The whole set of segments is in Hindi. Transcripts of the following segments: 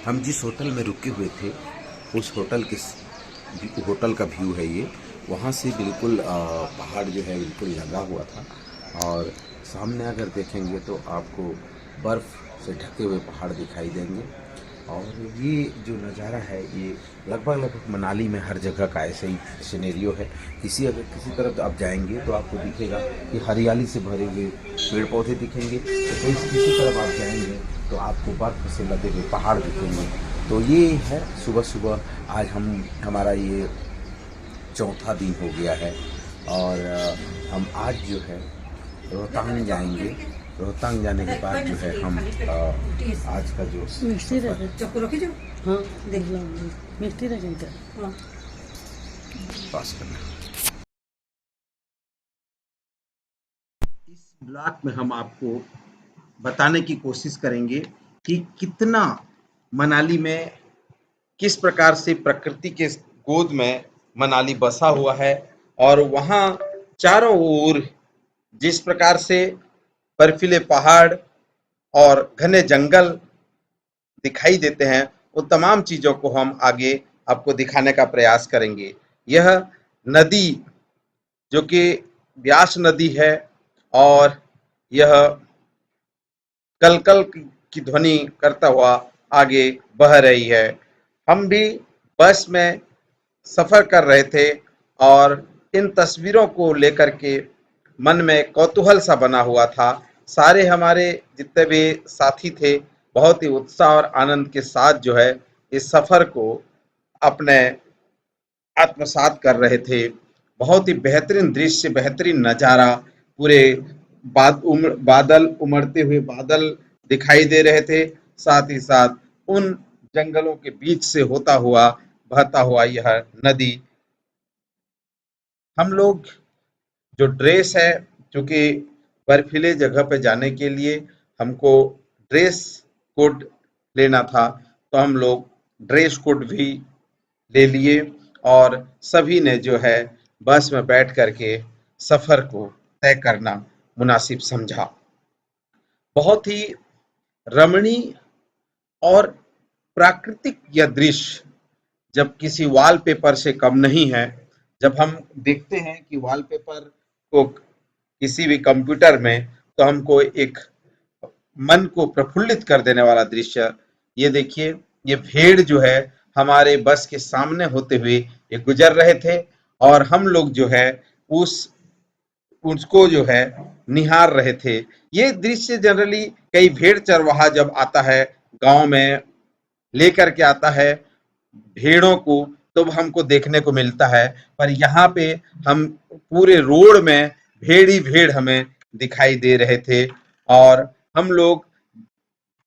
हम जिस होटल में रुके हुए थे उस होटल का व्यू है ये। वहाँ से बिल्कुल पहाड़ जो है बिल्कुल लगा हुआ था, और सामने अगर देखेंगे तो आपको बर्फ़ से ढके हुए पहाड़ दिखाई देंगे। और ये जो नज़ारा है ये लगभग मनाली में हर जगह का ऐसे ही सिनेरियो है। अगर किसी तरफ आप जाएंगे तो आपको दिखेगा कि हरियाली से भरे हुए पेड़ पौधे दिखेंगे, तो किसी तरफ आप जाएंगे तो आपको बर्फ से लदे हुए पहाड़ दिखेंगे। तो ये है सुबह सुबह आज हमारा ये चौथा दिन हो गया है, और हम आज जो है रोहतांग जाएंगे। रोहतांग जाने के बाद जो है हम आज का जो हाँ देख लो मिर्ची रखें पास करना, इस ब्लॉग में हम आपको बताने की कोशिश करेंगे कि कितना मनाली में किस प्रकार से प्रकृति के गोद में मनाली बसा हुआ है, और वहाँ चारों ओर जिस प्रकार से बर्फीले पहाड़ और घने जंगल दिखाई देते हैं, वो तमाम चीज़ों को हम आगे आपको दिखाने का प्रयास करेंगे। यह नदी जो कि ब्यास नदी है, और यह कलकल की ध्वनि करता हुआ आगे बह रही है। हम भी बस में सफ़र कर रहे थे, और इन तस्वीरों को लेकर के मन में कौतूहल सा बना हुआ था। सारे हमारे जितने भी साथी थे बहुत ही उत्साह और आनंद के साथ जो है इस सफ़र को अपने आत्मसात कर रहे थे। बहुत ही बेहतरीन दृश्य, बेहतरीन नज़ारा, पूरे बादल उमड़ते हुए बादल दिखाई दे रहे थे। साथ ही साथ उन जंगलों के बीच से होता हुआ बहता हुआ यह नदी। हम लोग जो ड्रेस है, चूंकि बर्फीले जगह पे जाने के लिए हमको ड्रेस कोड लेना था, तो हम लोग ड्रेस कोड भी ले लिए, और सभी ने जो है बस में बैठ करके सफ़र को तय करना मुनासिब समझा। बहुत ही रमणीय और प्राकृतिक यह दृश्य जब किसी वॉलपेपर से कम नहीं है। जब हम देखते हैं कि वॉलपेपर को किसी भी कंप्यूटर में, तो हमको एक मन को प्रफुल्लित कर देने वाला दृश्य। ये देखिए, ये भेड़ जो है हमारे बस के सामने होते हुए ये गुजर रहे थे, और हम लोग जो है उस उसको जो है निहार रहे थे। ये दृश्य जनरली कई भेड़ चरवाहा जब आता है गांव में, लेकर के आता है भेड़ों को, तो हमको देखने को मिलता है। पर यहाँ पे हम पूरे रोड में भेड़ ही भेड़ हमें दिखाई दे रहे थे, और हम लोग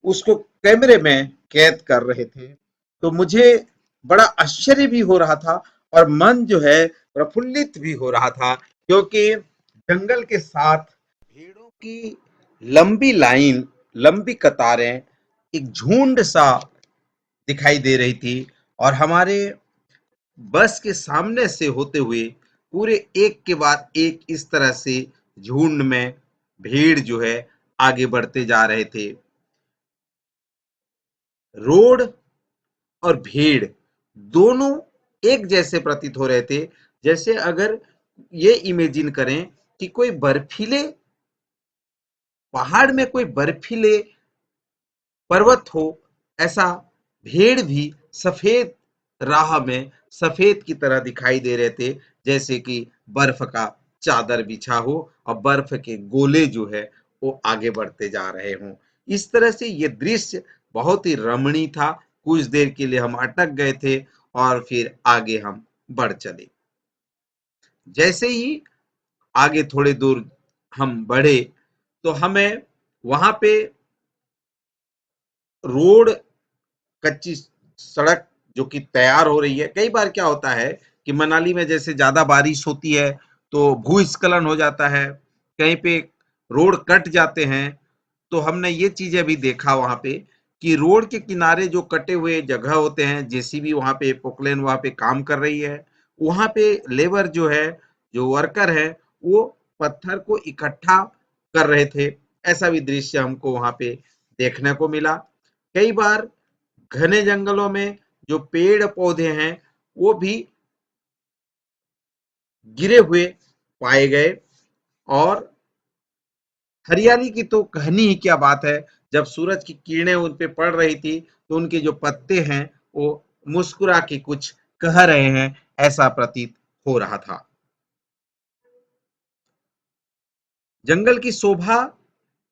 उसको कैमरे में कैद कर रहे थे। तो मुझे बड़ा आश्चर्य भी हो रहा था, और मन जो है प्रफुल्लित भी हो रहा था, क्योंकि जंगल के साथ भेड़ों की लंबी लाइन, लंबी कतारें, एक झुंड सा दिखाई दे रही थी, और हमारे बस के सामने से होते हुए पूरे एक के बाद एक इस तरह से झुंड में भीड़ जो है आगे बढ़ते जा रहे थे। रोड और भीड़ दोनों एक जैसे प्रतीत हो रहे थे। जैसे अगर ये इमेजिन करें कि कोई बर्फीले पहाड़ में कोई बर्फीले पर्वत हो, ऐसा भेड़ भी सफेद राह में सफेद की तरह दिखाई दे रहे थे, जैसे कि बर्फ का चादर बिछा हो और बर्फ के गोले जो है वो आगे बढ़ते जा रहे हों। इस तरह से ये दृश्य बहुत ही रमणीय था। कुछ देर के लिए हम अटक गए थे, और फिर आगे हम बढ़ चले। जैसे ही आगे थोड़े दूर हम बढ़े, तो हमें वहां पे रोड, कच्ची सड़क जो कि तैयार हो रही है। कई बार क्या होता है कि मनाली में जैसे ज्यादा बारिश होती है तो भूस्खलन हो जाता है, कहीं पे रोड कट जाते हैं। तो हमने ये चीजें भी देखा वहां पे कि रोड के किनारे जो कटे हुए जगह होते हैं, जेसीबी वहां पे, पोकलेन वहां पे काम कर रही है। वहां पे लेबर जो है, जो वर्कर है, वो पत्थर को इकट्ठा कर रहे थे। ऐसा भी दृश्य हमको वहां पे देखने को मिला। कई बार घने जंगलों में जो पेड़ पौधे हैं वो भी गिरे हुए पाए गए, और हरियाली की तो कहनी ही क्या बात है। जब सूरज की किरणें उन पे पड़ रही थी तो उनके जो पत्ते हैं वो मुस्कुरा के कुछ कह रहे हैं, ऐसा प्रतीत हो रहा था। जंगल की शोभा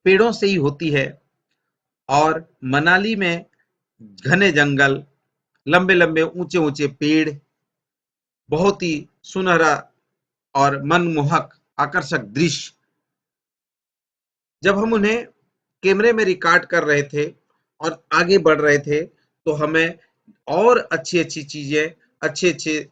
पेड़ों से ही होती है, और मनाली में घने जंगल, लंबे लंबे ऊंचे ऊंचे पेड़, बहुत ही सुनहरा और मनमोहक आकर्षक दृश्य, जब हम उन्हें कैमरे में रिकॉर्ड कर रहे थे और आगे बढ़ रहे थे तो हमें और अच्छी अच्छी चीजें, अच्छे अच्छे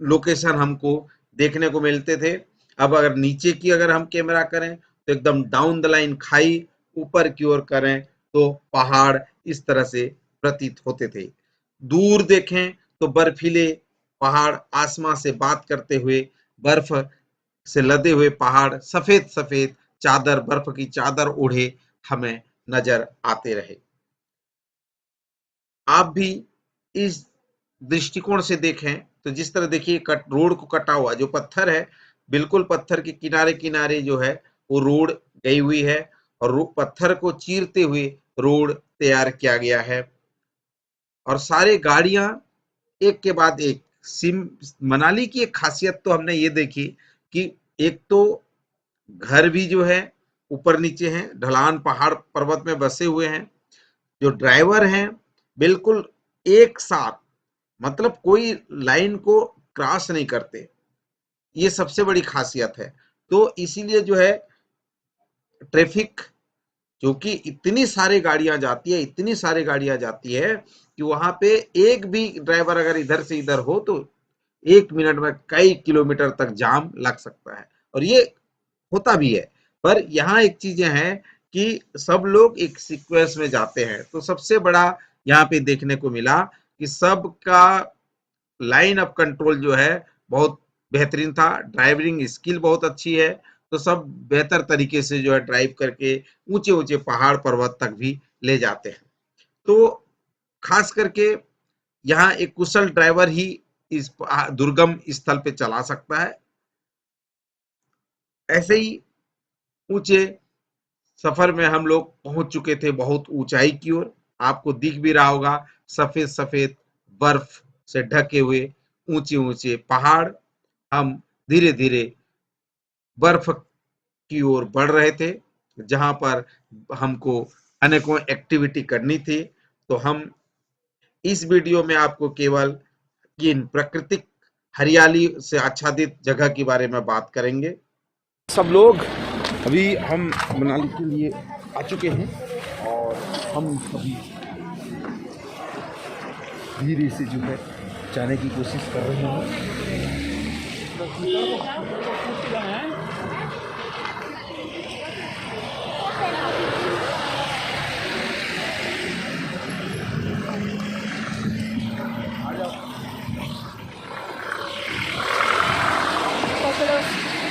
लोकेशन हमको देखने को मिलते थे। अब अगर नीचे की अगर हम कैमरा करें तो एकदम डाउन द लाइन खाई, ऊपर की ओर करें तो पहाड़ इस तरह से प्रतीत होते थे। दूर देखें तो बर्फीले पहाड़ आसमां से बात करते हुए, बर्फ से लदे हुए पहाड़ सफेद सफेद चादर, बर्फ की चादर ओढ़े हमें नजर आते रहे। आप भी इस दृष्टिकोण से देखें तो जिस तरह देखिए रोड को कटा हुआ जो पत्थर है, बिल्कुल पत्थर के किनारे किनारे जो है वो रोड गई हुई है, और पत्थर को चीरते हुए रोड तैयार किया गया है। और सारे गाड़ियां एक के बाद एक सिम मनाली की एक खासियत तो हमने ये देखी कि एक तो घर भी जो है ऊपर नीचे हैं, ढलान पहाड़ पर्वत में बसे हुए हैं। जो ड्राइवर हैं बिल्कुल एक साथ, मतलब कोई लाइन को क्रॉस नहीं करते, ये सबसे बड़ी खासियत है। तो इसीलिए जो है ट्रैफिक, क्योंकि इतनी सारी गाड़ियां जाती है, इतनी सारी गाड़ियां जाती है कि वहां पे एक भी ड्राइवर अगर इधर से इधर हो तो 1 मिनट में कई किलोमीटर तक जाम लग सकता है, और ये होता भी है। पर यहाँ एक चीजें हैं कि सब लोग एक सीक्वेंस में जाते हैं, तो सबसे बड़ा यहाँ पे देखने को मिला कि सबका लाइन ऑफ कंट्रोल जो है बहुत बेहतरीन था, ड्राइविंग स्किल बहुत अच्छी है, तो सब बेहतर तरीके से जो है ड्राइव करके ऊंचे ऊंचे पहाड़ पर्वत तक भी ले जाते हैं। तो खास करके यहाँ एक कुशल ड्राइवर ही इस दुर्गम स्थल पे चला सकता है। ऐसे ही ऊंचे सफर में हम लोग पहुंच चुके थे बहुत ऊंचाई की ओर, आपको दिख भी रहा होगा सफेद सफेद बर्फ से ढके हुए ऊंचे ऊंचे पहाड़। हम धीरे धीरे बर्फ की ओर बढ़ रहे थे, जहां पर हमको अनेकों एक्टिविटी करनी थी। तो हम इस वीडियो में आपको केवल इन प्राकृतिक हरियाली से आच्छादित जगह के बारे में बात करेंगे। सब लोग अभी हम मनाली के लिए आ चुके हैं, और हम अभी धीरे से जो है जाने की कोशिश कर रहे हैं।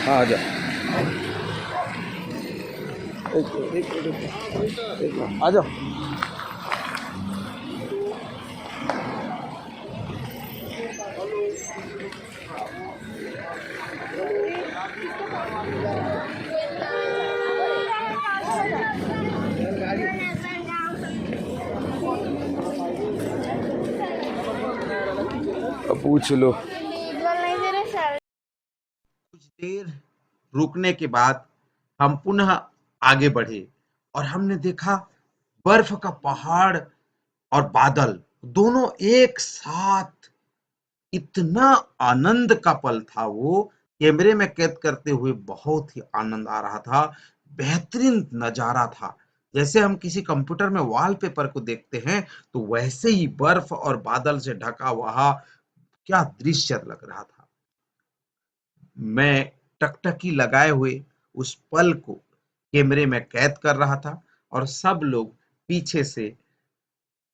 हाँ, आ जाओ, आ जाओ। पूछ लो। कुछ देर रुकने के बाद हम पुनः आगे बढ़े, और हमने देखा बर्फ का पहाड़ और बादल दोनों एक साथ। इतना आनंद का पल था वो, कैमरे में कैद करते हुए बहुत ही आनंद आ रहा था। बेहतरीन नजारा था, जैसे हम किसी कंप्यूटर में वॉलपेपर को देखते हैं तो वैसे ही बर्फ और बादल से ढका हुआ क्या दृश्य लग रहा था। मैं टकटकी लगाए हुए उस पल को कैमरे में कैद कर रहा था, और सब लोग पीछे से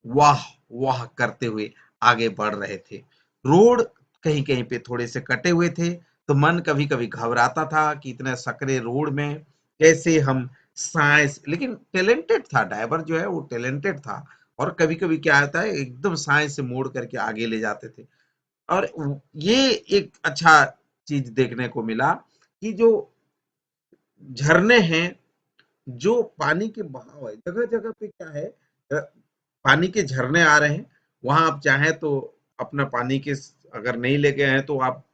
वाह वाह करते हुए आगे बढ़ रहे थे। रोड कहीं कहीं पे थोड़े से कटे हुए थे, तो मन कभी कभी घबराता था कि इतने सकरे रोड में कैसे हम साइंस, लेकिन टैलेंटेड था ड्राइवर जो है वो टैलेंटेड था, और कभी कभी क्या होता है एकदम साए से मोड़ करके आगे ले जाते थे। और ये एक अच्छा चीज देखने को मिला कि जो झरने हैं, जो पानी के बहाव है, जगह जगह पे क्या है, पानी के झरने आ रहे हैं। वहां आप चाहें तो अपना पानी के, अगर नहीं लेके आए तो आप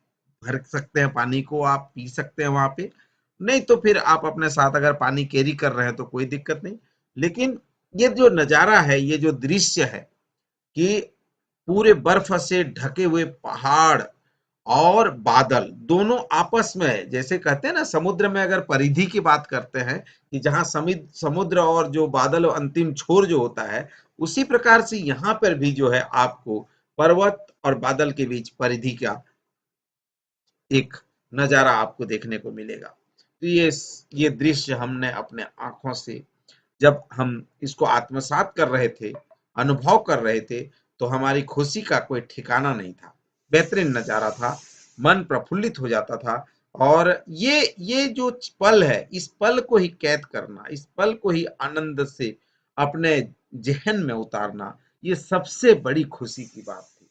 भर सकते हैं पानी को, आप पी सकते हैं वहां पे। नहीं तो फिर आप अपने साथ अगर पानी कैरी कर रहे हैं तो कोई दिक्कत नहीं। लेकिन ये जो नजारा है, ये जो दृश्य है कि पूरे बर्फ से ढके हुए पहाड़ और बादल दोनों आपस में, जैसे कहते हैं ना समुद्र में अगर परिधि की बात करते हैं कि जहां समुद्र और जो बादल अंतिम छोर जो होता है, उसी प्रकार से यहाँ पर भी जो है आपको पर्वत और बादल के बीच परिधि का एक नजारा आपको देखने को मिलेगा। तो ये दृश्य हमने अपने आंखों से, जब हम इसको आत्मसात कर रहे थे, अनुभव कर रहे थे, तो हमारी खुशी का कोई ठिकाना नहीं था। बेहतरीन नजारा था, मन प्रफुल्लित हो जाता था। और ये जो पल है, इस पल को ही कैद करना, इस पल को ही आनंद से अपने जहन में उतारना, ये सबसे बड़ी खुशी की बात थी।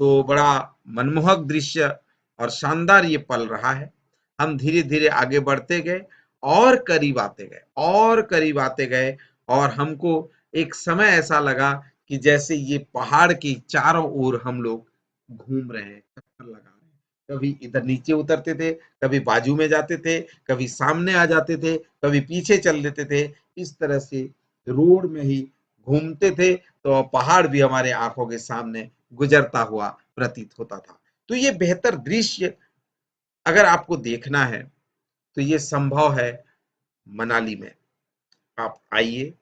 तो बड़ा मनमोहक दृश्य और शानदार ये पल रहा है। हम धीरे धीरे आगे बढ़ते गए और करीब आते गए और करीब आते गए, और हमको एक समय ऐसा लगा कि जैसे ये पहाड़ के चारों ओर हम लोग घूम रहे हैं, चक्कर लगा रहे हैं। कभी इधर नीचे उतरते थे, कभी बाजू में जाते थे, कभी सामने आ जाते थे, कभी पीछे चल देते थे। इस तरह से रोड में ही घूमते थे, तो पहाड़ भी हमारे आंखों के सामने गुजरता हुआ प्रतीत होता था। तो ये बेहतर दृश्य अगर आपको देखना है तो ये संभव है मनाली में। आप आइए,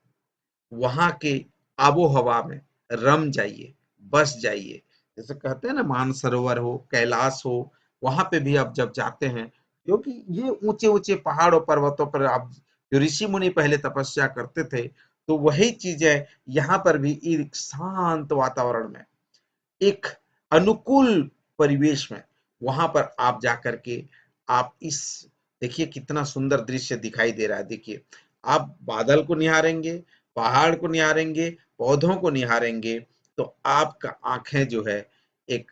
वहां के आबो हवा में रम जाइए, बस जाइए। जैसे कहते हैं ना मानसरोवर हो, कैलाश हो, वहां पे भी आप जब जाते हैं, क्योंकि ये ऊंचे ऊंचे पहाड़ों पर्वतों पर आप जो ऋषि मुनि पहले तपस्या करते थे, तो वही चीजें यहाँ पर भी एक शांत वातावरण में, एक अनुकूल परिवेश में, वहां पर आप जाकर के आप इस, देखिए कितना सुंदर दृश्य दिखाई दे रहा है। देखिए आप बादल को निहारेंगे, पहाड़ को निहारेंगे, पौधों को निहारेंगे, तो आपका आंखें जो है एक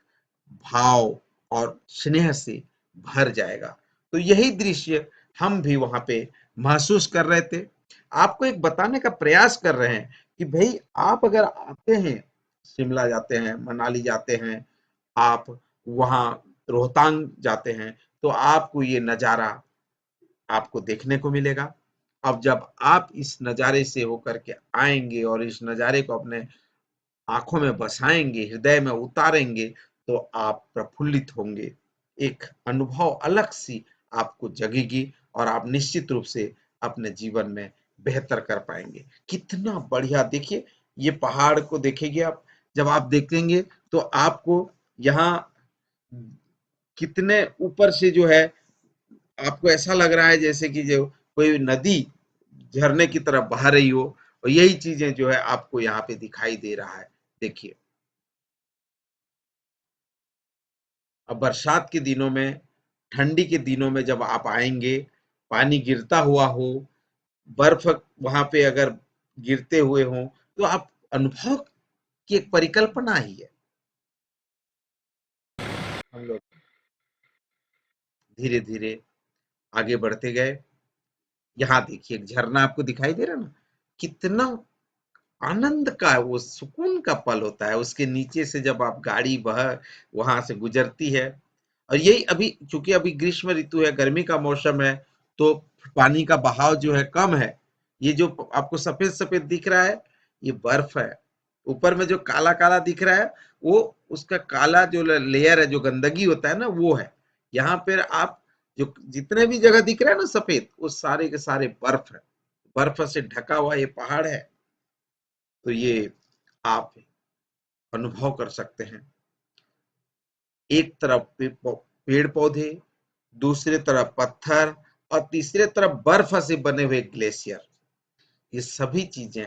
भाव और स्नेह से भर जाएगा। तो यही दृश्य हम भी वहां पे महसूस कर रहे थे। आपको एक बताने का प्रयास कर रहे हैं कि भाई आप अगर आते हैं, शिमला जाते हैं, मनाली जाते हैं, आप वहां रोहतांग जाते हैं, तो आपको ये नजारा आपको देखने को मिलेगा। अब जब आप इस नजारे से होकर के आएंगे और इस नजारे को अपने आंखों में बसाएंगे, हृदय में उतारेंगे, तो आप प्रफुल्लित होंगे। एक अनुभव अलग सी आपको जगेगी और आप निश्चित रूप से अपने जीवन में बेहतर कर पाएंगे। कितना बढ़िया, देखिए ये पहाड़ को देखेंगे आप, जब आप देखेंगे तो आपको यहाँ कितने ऊपर से जो है, आपको ऐसा लग रहा है जैसे कि जो कोई नदी झरने की तरफ बह रही हो, और यही चीजें जो है आपको यहाँ पे दिखाई दे रहा है। देखिए अब बरसात के दिनों में, ठंडी के दिनों में जब आप आएंगे, पानी गिरता हुआ हो, बर्फ वहां पे अगर गिरते हुए हो, तो आप अनुभव की एक परिकल्पना ही है। हम लोग धीरे धीरे आगे बढ़ते गए। यहाँ देखिए एक झरना आपको दिखाई दे रहा है ना, कितना आनंद का, वो सुकून का पल होता है। उसके नीचे से जब आप गाड़ी बह वहां से गुजरती है, और यही अभी चूंकि अभी ग्रीष्म ऋतु है, गर्मी का मौसम है, तो पानी का बहाव जो है कम है। ये जो आपको सफेद सफेद दिख रहा है, ये बर्फ है। ऊपर में जो काला काला दिख रहा है, वो उसका काला जो लेयर है, जो गंदगी होता है ना, वो है। यहाँ पर आप जो जितने भी जगह दिख रहा है ना सफेद, वो सारे के सारे बर्फ है। बर्फ से ढका हुआ ये पहाड़ है। तो ये आप अनुभव कर सकते हैं। एक तरफ पेड़ पौधे, दूसरे तरफ पत्थर, और तीसरे तरफ बर्फ से बने हुए ग्लेशियर। ये सभी चीजें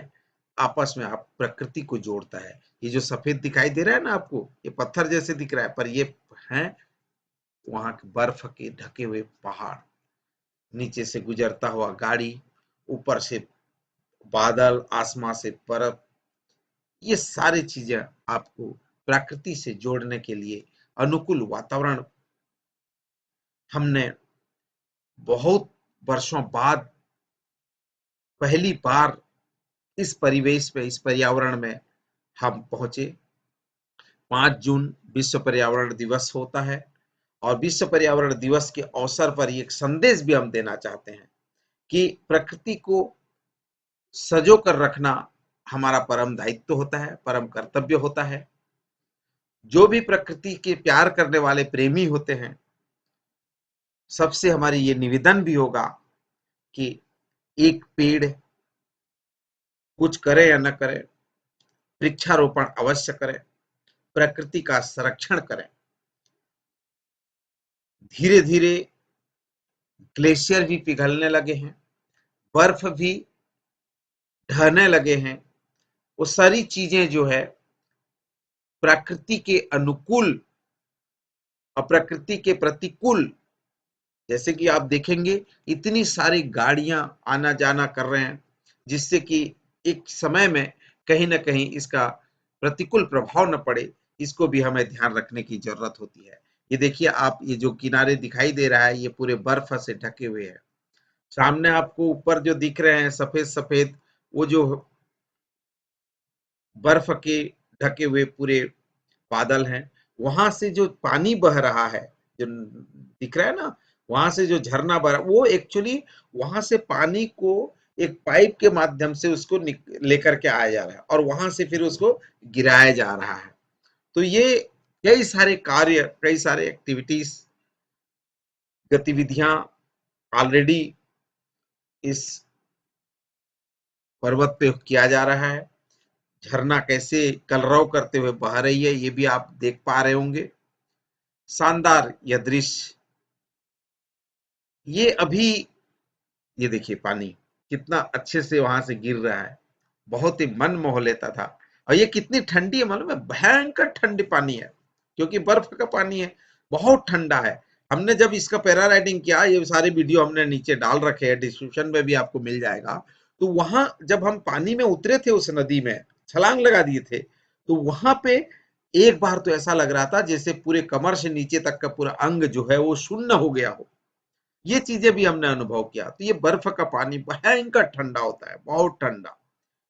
आपस में आप प्रकृति को जोड़ता है। ये जो सफेद दिखाई दे रहा है ना आपको, ये पत्थर जैसे दिख रहा है, पर ये है वहां के बर्फ के ढके हुए पहाड़, नीचे से गुजरता हुआ गाड़ी, ऊपर से बादल, आसमां से बर्फ, ये सारी चीजें आपको प्रकृति से जोड़ने के लिए अनुकूल वातावरण हमने बहुत वर्षों बाद पहली बार इस परिवेश में, इस पर्यावरण में हम पहुंचे। 5 जून विश्व पर्यावरण दिवस होता है और विश्व पर्यावरण दिवस के अवसर पर एक संदेश भी हम देना चाहते हैं कि प्रकृति को सजो कर रखना हमारा परम दायित्व होता है, परम कर्तव्य होता है। जो भी प्रकृति के प्यार करने वाले प्रेमी होते हैं, सबसे हमारी ये निवेदन भी होगा कि एक पेड़ कुछ करे या न करे, वृक्षारोपण अवश्य करें, प्रकृति का संरक्षण करें। धीरे धीरे ग्लेशियर भी पिघलने लगे हैं, बर्फ भी ढहने लगे हैं। वो सारी चीजें जो है प्रकृति के अनुकूल और प्रकृति के प्रतिकूल, जैसे कि आप देखेंगे इतनी सारी गाड़ियां आना जाना कर रहे हैं, जिससे कि एक समय में कहीं ना कहीं इसका प्रतिकूल प्रभाव न पड़े, इसको भी हमें ध्यान रखने की जरूरत होती है। ये देखिए आप, ये जो किनारे दिखाई दे रहा है ये पूरे बर्फ से ढके हुए हैं। सामने आपको ऊपर जो दिख रहे हैं सफेद सफेद, वो जो बर्फ के ढके हुए पूरे बादल हैं, वहां से जो पानी बह रहा है, जो दिख रहा है ना, वहां से जो झरना बह रहा, वो एक्चुअली वहां से पानी को एक पाइप के माध्यम से उसको लेकर के आया जा रहा है और वहां से फिर उसको गिराया जा रहा है। तो ये कई सारे कार्य, कई सारे एक्टिविटीज, गतिविधियां ऑलरेडी इस पर्वत पे किया जा रहा है। झरना कैसे कलरव करते हुए बह रही है ये भी आप देख पा रहे होंगे। शानदार यह दृश्य, ये अभी, ये देखिए पानी कितना अच्छे से वहां से गिर रहा है, बहुत ही मन मोह लेता था। और ये कितनी ठंडी है मालूम है, भयंकर ठंडी पानी है, क्योंकि बर्फ का पानी है, बहुत ठंडा है। हमने जब इसका पैरा राइडिंग किया, ये सारे वीडियो हमने नीचे डाल रखे हैं, डिस्क्रिप्शन में भी आपको मिल जाएगा। तो वहां जब हम पानी में उतरे थे, उस नदी में छलांग लगा दिए थे, तो वहां पे एक बार तो ऐसा लग रहा था जैसे पूरे कमर से नीचे तक का पूरा अंग जो है वो शून्य हो गया हो। ये चीजें भी हमने अनुभव किया। तो ये बर्फ का पानी भयंकर ठंडा होता है, बहुत ठंडा,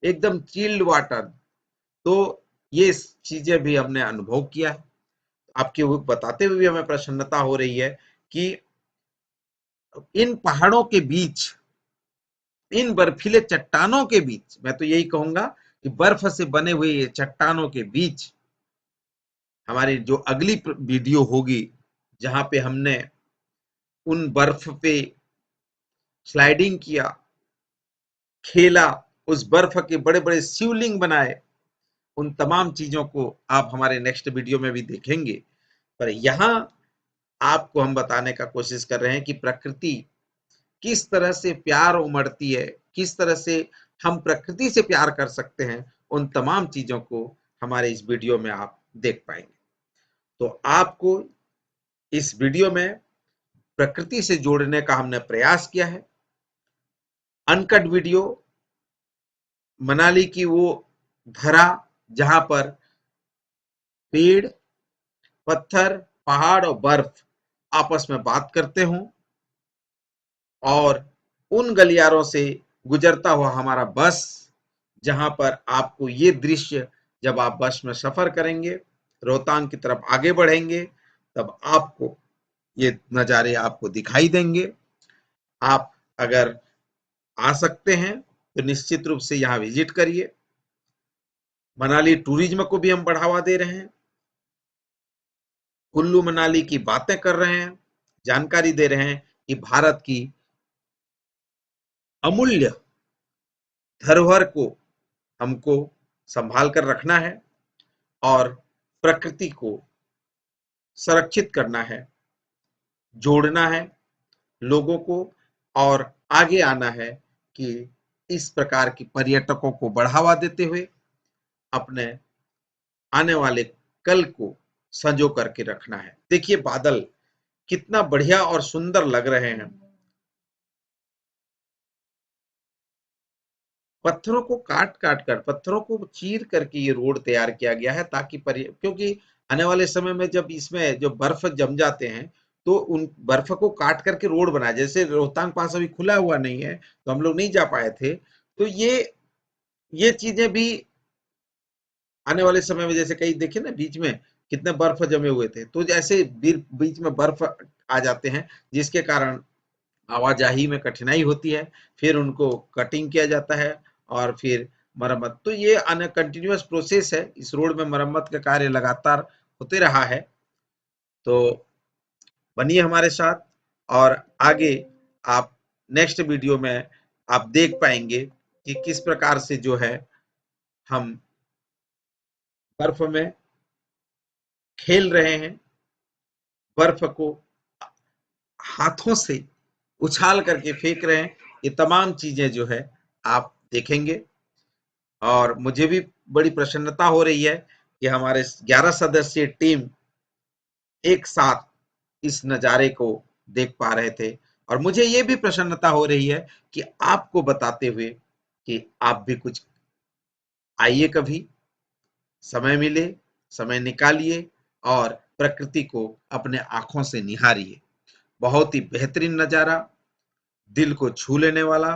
एकदम चिल्ड वाटर। तो ये चीजें भी हमने अनुभव किया है। आपके बताते हुए भी हमें प्रसन्नता हो रही है कि इन पहाड़ों के बीच, इन बर्फीले चट्टानों के बीच, मैं तो यही कहूंगा कि बर्फ से बने हुए ये चट्टानों के बीच हमारी जो अगली वीडियो होगी, जहां पे हमने उन बर्फ पे स्लाइडिंग किया, खेला, उस बर्फ के बड़े बड़े शिवलिंग बनाए, उन तमाम चीजों को आप हमारे नेक्स्ट वीडियो में भी देखेंगे। पर यहाँ आपको हम बताने का कोशिश कर रहे हैं कि प्रकृति किस तरह से प्यार उमड़ती है, किस तरह से हम प्रकृति से प्यार कर सकते हैं, उन तमाम चीजों को हमारे इस वीडियो में आप देख पाएंगे। तो आपको इस वीडियो में प्रकृति से जोड़ने का हमने प्रयास किया है। अनकट वीडियो, मनाली की वो धरा जहां पर पेड़, पत्थर, पहाड़ और बर्फ आपस में बात करते हों, और उन गलियारों से गुजरता हुआ हमारा बस, जहां पर आपको ये दृश्य, जब आप बस में सफर करेंगे, रोहतांग की तरफ आगे बढ़ेंगे, तब आपको ये नज़ारे आपको दिखाई देंगे। आप अगर आ सकते हैं तो निश्चित रूप से यहाँ विजिट करिए। मनाली टूरिज्म को भी हम बढ़ावा दे रहे हैं, कुल्लू मनाली की बातें कर रहे हैं, जानकारी दे रहे हैं कि भारत की अमूल्य धरोहर को हमको संभाल कर रखना है और प्रकृति को संरक्षित करना है, जोड़ना है लोगों को, और आगे आना है कि इस प्रकार की पर्यटकों को बढ़ावा देते हुए अपने आने वाले कल को संजो करके रखना है। देखिए बादल कितना बढ़िया और सुंदर लग रहे हैं। पत्थरों को काट काट कर, पत्थरों को चीर करके ये रोड तैयार किया गया है, ताकि क्योंकि आने वाले समय में जब इसमें जो बर्फ जम जाते हैं तो उन बर्फ को काट करके रोड बनाया, जैसे रोहतांग पास अभी खुला हुआ नहीं है तो हम लोग नहीं जा पाए थे, तो ये चीजें भी आने वाले समय में, जैसे कई देखे ना बीच में कितने बर्फ जमे हुए थे, तो जैसे बीच में बर्फ आ जाते हैं जिसके कारण आवाजाही में कठिनाई होती है, फिर उनको कटिंग किया जाता है और फिर मरम्मत। तो ये कंटिन्यूअस प्रोसेस है, इस रोड में मरम्मत का कार्य लगातार होते रहा है। तो बनिए हमारे साथ, और आगे आप नेक्स्ट वीडियो में आप देख पाएंगे कि किस प्रकार से जो है हम बर्फ में खेल रहे हैं, बर्फ को हाथों से उछाल करके फेंक रहे हैं। ये तमाम चीजें जो है आप देखेंगे, और मुझे भी बड़ी प्रसन्नता हो रही है कि हमारे 11 सदस्यीय टीम एक साथ इस नज़ारे को देख पा रहे थे, और मुझे ये भी प्रसन्नता हो रही है कि आपको बताते हुए कि आप भी कुछ आइए, कभी समय मिले, समय निकालिए और प्रकृति को अपने आंखों से निहारिए। बहुत ही बेहतरीन नज़ारा, दिल को छू लेने वाला।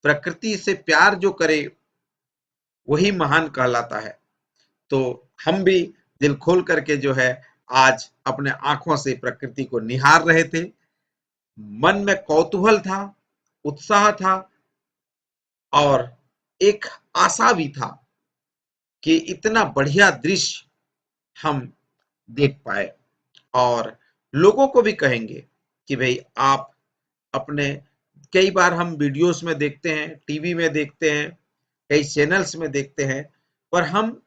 प्रकृति से प्यार जो करे वही महान कहलाता है। तो हम भी दिल खोल करके जो है आज अपने आंखों से प्रकृति को निहार रहे थे। मन में कौतूहल था, उत्साह था, और एक आशा भी था कि इतना बढ़िया दृश्य हम देख पाए, और लोगों को भी कहेंगे कि भाई आप अपने, कई बार हम वीडियोस में देखते हैं, टीवी में देखते हैं, कई चैनल्स में देखते हैं, पर हम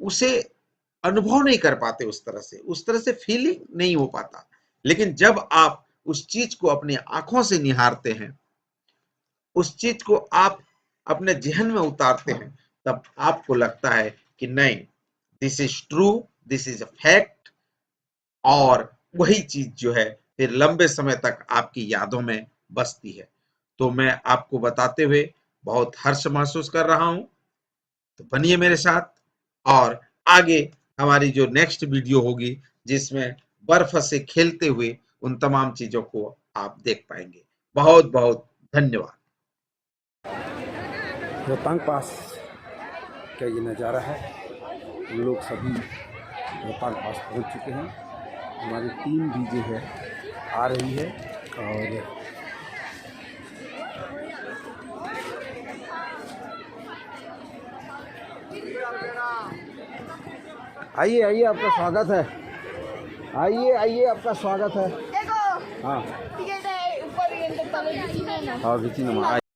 उसे अनुभव नहीं कर पाते, उस तरह से फीलिंग नहीं हो पाता। लेकिन जब आप उस चीज को अपनी आंखों से निहारते हैं, उस चीज को आप अपने जहन में उतारते हैं, तब आपको लगता है कि नहीं, this is true, this is a fact, और वही चीज जो है फिर लंबे समय तक आपकी यादों में बसती है। तो मैं आपको बताते हुए बहुत हर्ष महसूस कर रहा हूं। तो बनिए मेरे साथ, और आगे हमारी जो नेक्स्ट वीडियो होगी जिसमें बर्फ से खेलते हुए उन तमाम चीजों को आप देख पाएंगे। बहुत बहुत धन्यवाद। रोहतांग पास का ये नज़ारा है। हम लोग सभी रोहतांग पास पहुंच चुके हैं। हमारी टीम भी जो है आ रही है, और आइए आइए, आपका स्वागत है। आइए आइए, आपका स्वागत है। हाँ हाँ,